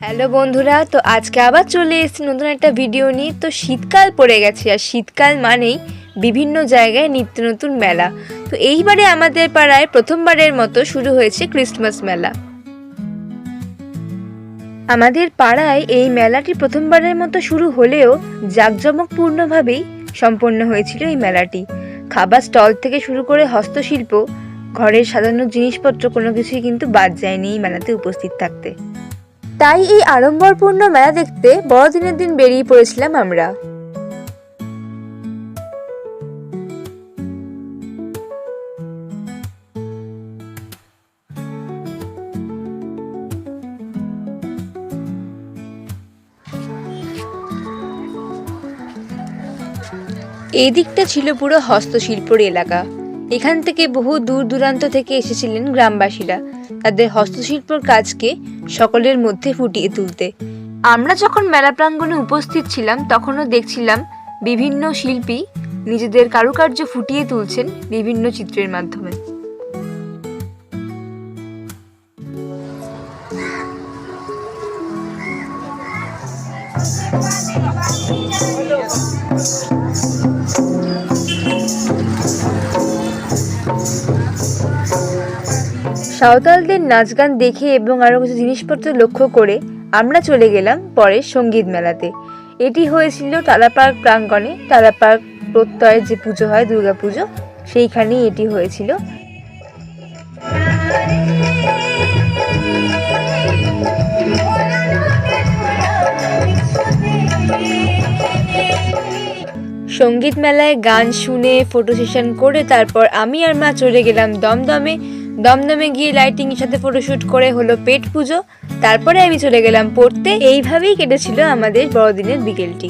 Hello বন্ধুরা, তো আজকে আবার চলে এসেছি নতুন একটা ভিডিও নিয়ে। তো শীতকাল পড়ে গেছে আর শীতকাল মানেই বিভিন্ন জায়গায় নিত্য নতুন মেলা। তো এইবারে আমাদের পাড়ায় প্রথমবারের মতো শুরু হয়েছে ক্রিসমাস মেলা। আমাদের পাড়ায় এই মেলাটি প্রথমবারের মতো শুরু হলেও জাঁকজমকপূর্ণভাবেই সম্পন্ন হয়েছিল এই মেলাটি। খাবার স্টল থেকে শুরু করে হস্তশিল্প, ঘরের সাজানোর জিনিসপত্র কোনো কিছুই কিন্তু বাদ যায়নি এই মেলাতে উপস্থিত থাকতে। তাই এই আড়ম্বরপূর্ণ মেলা দেখতে বড়দিনের দিন বেরিয়ে পড়েছিলাম আমরা। এই দিকটা ছিল পুরো হস্তশিল্পর এলাকা। এখান থেকে বহু দূর দূরান্ত থেকে এসেছিলেন গ্রামবাসীরা তাদের হস্তশিল্পর কাজকে সকলের মধ্যে ফুটিয়ে তুলতে। আমরা যখন মেলা প্রাঙ্গণে উপস্থিত ছিলাম তখনও দেখছিলাম বিভিন্ন শিল্পী নিজেদের কারুকার্য ফুটিয়ে তুলছেন বিভিন্ন চিত্রের মাধ্যমে। সাঁওতালদের নাচ গান দেখে এবং আরো কিছু জিনিসপত্র লক্ষ্য করে আমরা চলে গেলাম পরে সঙ্গীত মেলাতে। এটি হয়েছিল টালা পার্ক প্রাঙ্গণে। টালা পার্ক প্রত্যয় যে পুজো হয়, দুর্গা পুজো, সেইখানেই এটি হয়েছিল। সঙ্গীত মেলায় গান শুনে ফটো সেশন করে তারপর আমি আর মা চলে গেলাম দমদমে গিয়ে লাইটিং এর সাথে ফটোশুট করে হলো পেট পুজো। তারপরে আমি চলে গেলাম পড়তে। এইভাবেই কেটেছিল আমাদের বড়দিনের বিকেলটি।